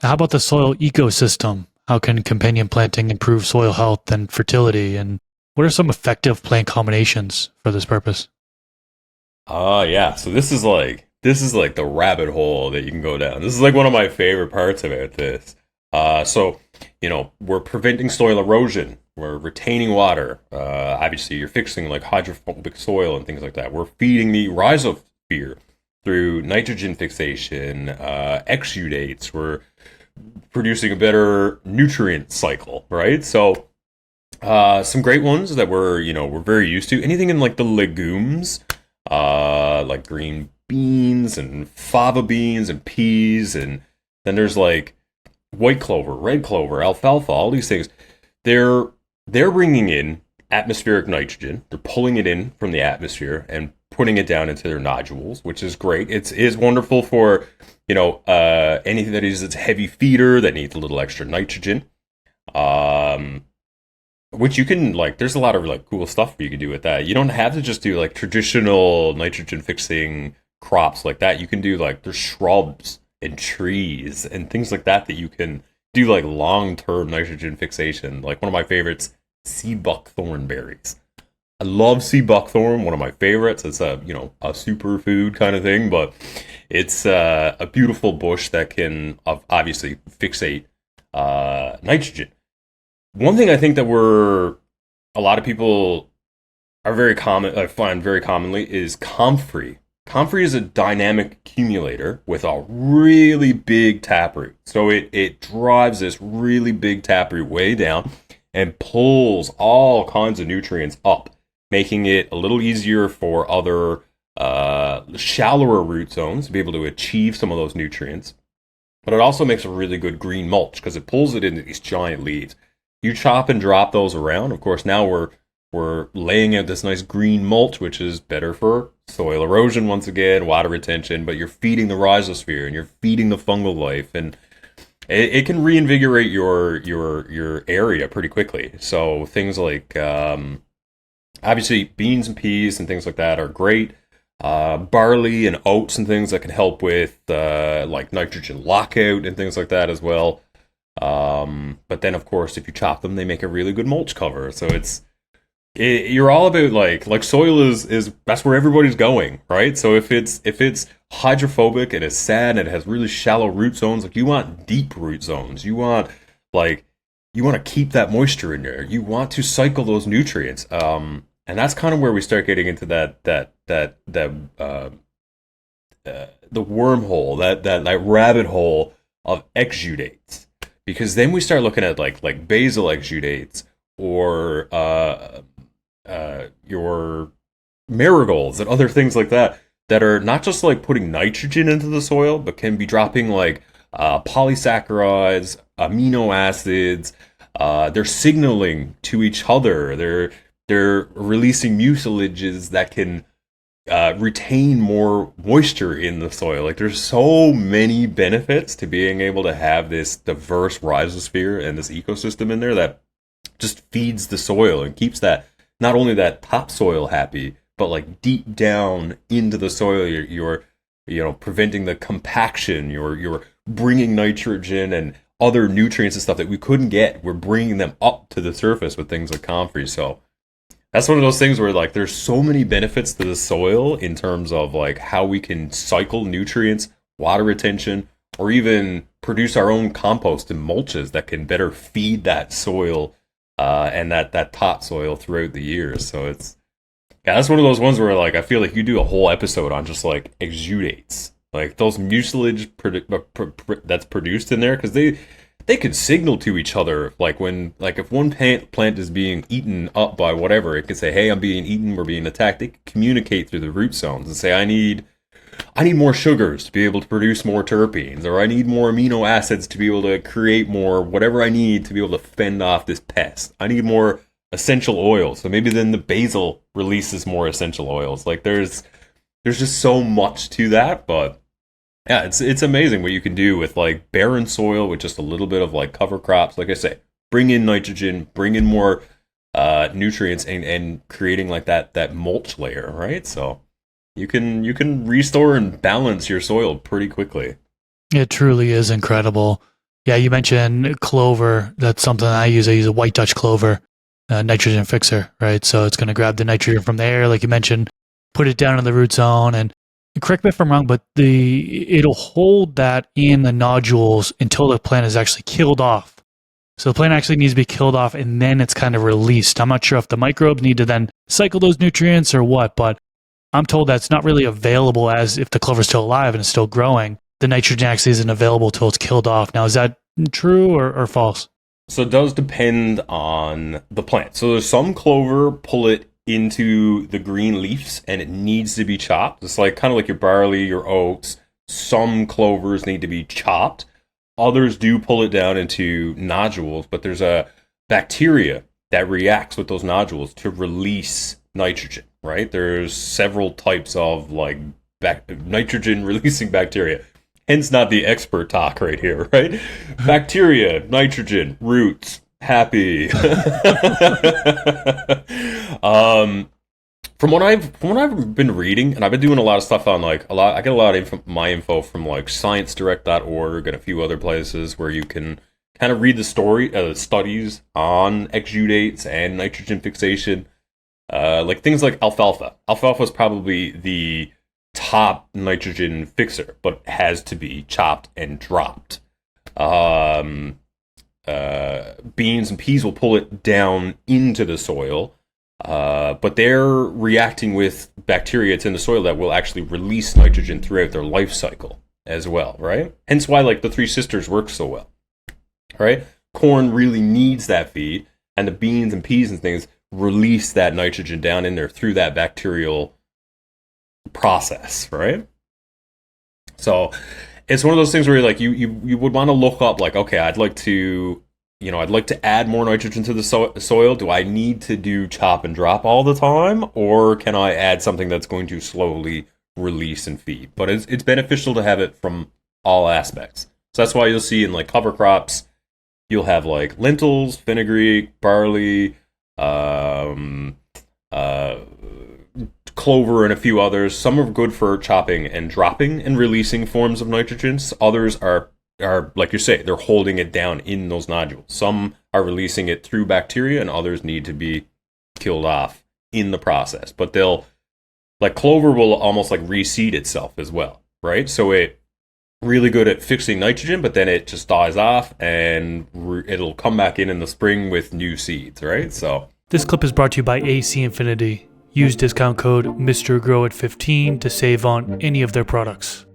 How about the soil ecosystem? How can companion planting improve soil health and fertility? And what are some effective plant combinations for this purpose? Yeah. So this is like the rabbit hole that you can go down. This is like one of my favorite parts about this. So we're preventing soil erosion. We're retaining water. Obviously, you're fixing like hydrophobic soil and things like that. We're feeding the rhizosphere through nitrogen fixation, exudates. We're producing a better nutrient cycle, right? So some great ones that we're very used to. Anything in like the legumes, like green beans and fava beans and peas, and then there's like white clover, red clover, alfalfa, all these things. They're they're bringing in atmospheric nitrogen. They're pulling it in from the atmosphere and putting it down into their nodules, which is great. It is wonderful for anything that is a heavy feeder that needs a little extra nitrogen. Um, which you can like there's a lot of like cool stuff you can do with that. You don't have to just do like traditional nitrogen fixing crops like that. You can do like there's shrubs and trees and things like that that you can do like long-term nitrogen fixation. Like one of my favorites, sea buckthorn berries. I love sea buckthorn, one of my favorites. It's a superfood kind of thing, but it's a beautiful bush that can obviously fixate nitrogen. One thing I think that a lot of people are very common, I find very commonly, is comfrey. Comfrey is a dynamic accumulator with a really big taproot. So it drives this really big taproot way down and pulls all kinds of nutrients up, making it a little easier for other shallower root zones to be able to achieve some of those nutrients. But it also makes a really good green mulch because it pulls it into these giant leaves. You chop and drop those around. Of course, now we're laying out this nice green mulch, which is better for soil erosion once again, water retention. But you're feeding the rhizosphere and you're feeding the fungal life, and it can reinvigorate your area pretty quickly. So things like obviously beans and peas and things like that are great. Barley and oats and things that can help with like nitrogen lockout and things like that as well. But then, of course, if you chop them, they make a really good mulch cover. So you're all about like soil is that's where everybody's going, right? So if it's hydrophobic and it's sad and it has really shallow root zones, like you want deep root zones. Like you want to keep that moisture in there. You want to cycle those nutrients. And that's kind of where we start getting into the wormhole, that rabbit hole of exudates, because then we start looking at like basal exudates or your marigolds and other things like that that are not just like putting nitrogen into the soil, but can be dropping like polysaccharides, amino acids. They're signaling to each other. They're releasing mucilages that can retain more moisture in the soil. Like there's so many benefits to being able to have this diverse rhizosphere and this ecosystem in there that just feeds the soil and keeps that not only that topsoil happy, but like deep down into the soil. You're preventing the compaction. You're bringing nitrogen and other nutrients and stuff that we couldn't get. We're bringing them up to the surface with things like comfrey. So that's one of those things where like there's so many benefits to the soil in terms of like how we can cycle nutrients, water retention, or even produce our own compost and mulches that can better feed that soil and that topsoil throughout the years. So that's one of those ones where like I feel like you do a whole episode on just like exudates, like those mucilage that's produced in there, because they could signal to each other, like when like if one plant is being eaten up by whatever, it could say, hey, I'm being eaten, we're being attacked. They could communicate through the root zones and say, I need more sugars to be able to produce more terpenes, or I need more amino acids to be able to create more whatever I need to be able to fend off this pest. I need more essential oils. So maybe then the basil releases more essential oils. Like there's just so much to that, but yeah, it's amazing what you can do with like barren soil with just a little bit of like cover crops. Like I say, bring in nitrogen, bring in more nutrients, and creating like that mulch layer, right? So you can restore and balance your soil pretty quickly. It truly is incredible. Yeah, you mentioned clover. That's something I use. I use a white Dutch clover nitrogen fixer, right? So it's going to grab the nitrogen from the air, like you mentioned, put it down in the root zone, and correct me if I'm wrong, but it'll hold that in the nodules until the plant is actually killed off. So the plant actually needs to be killed off, and then it's kind of released. I'm not sure if the microbes need to then cycle those nutrients or what, but I'm told that's not really available as if the clover's still alive and it's still growing. The nitrogen actually isn't available till it's killed off. Now, is that true or false? So it does depend on the plant. So there's some clover pull it into the green leaves and it needs to be chopped. It's like kind of like your barley, your oats. Some clovers need to be chopped. Others do pull it down into nodules, but there's a bacteria that reacts with those nodules to release nitrogen, right? There's several types of like nitrogen releasing bacteria. Hence not the expert talk right here, right? Bacteria, nitrogen, roots, happy. From what I've been reading, and I've been doing a lot of stuff on like I get a lot of my info from like ScienceDirect.org and a few other places where you can kind of read the studies on exudates and nitrogen fixation, like things like alfalfa. Alfalfa is probably the top nitrogen fixer, but has to be chopped and dropped. Beans and peas will pull it down into the soil. But they're reacting with bacteria that's in the soil that will actually release nitrogen throughout their life cycle as well, right? Hence why like the Three Sisters work so well, right? Corn really needs that feed, and the beans and peas and things release that nitrogen down in there through that bacterial process, right? So it's one of those things where like you would want to look up like, okay, I'd like to add more nitrogen to the soil. Do I need to do chop and drop all the time, or can I add something that's going to slowly release and feed? But it's beneficial to have it from all aspects. So that's why you'll see in like cover crops, you'll have like lentils, fenugreek, barley, clover, and a few others. Some are good for chopping and dropping and releasing forms of nitrogen. Others are like you say, they're holding it down in those nodules. Some are releasing it through bacteria, and others need to be killed off in the process. But like clover will almost like reseed itself as well, right? So it really good at fixing nitrogen, but then it just dies off, and it'll come back in the spring with new seeds, right? So this clip is brought to you by AC Infinity. Use discount code MrGrow at 15 to save on any of their products.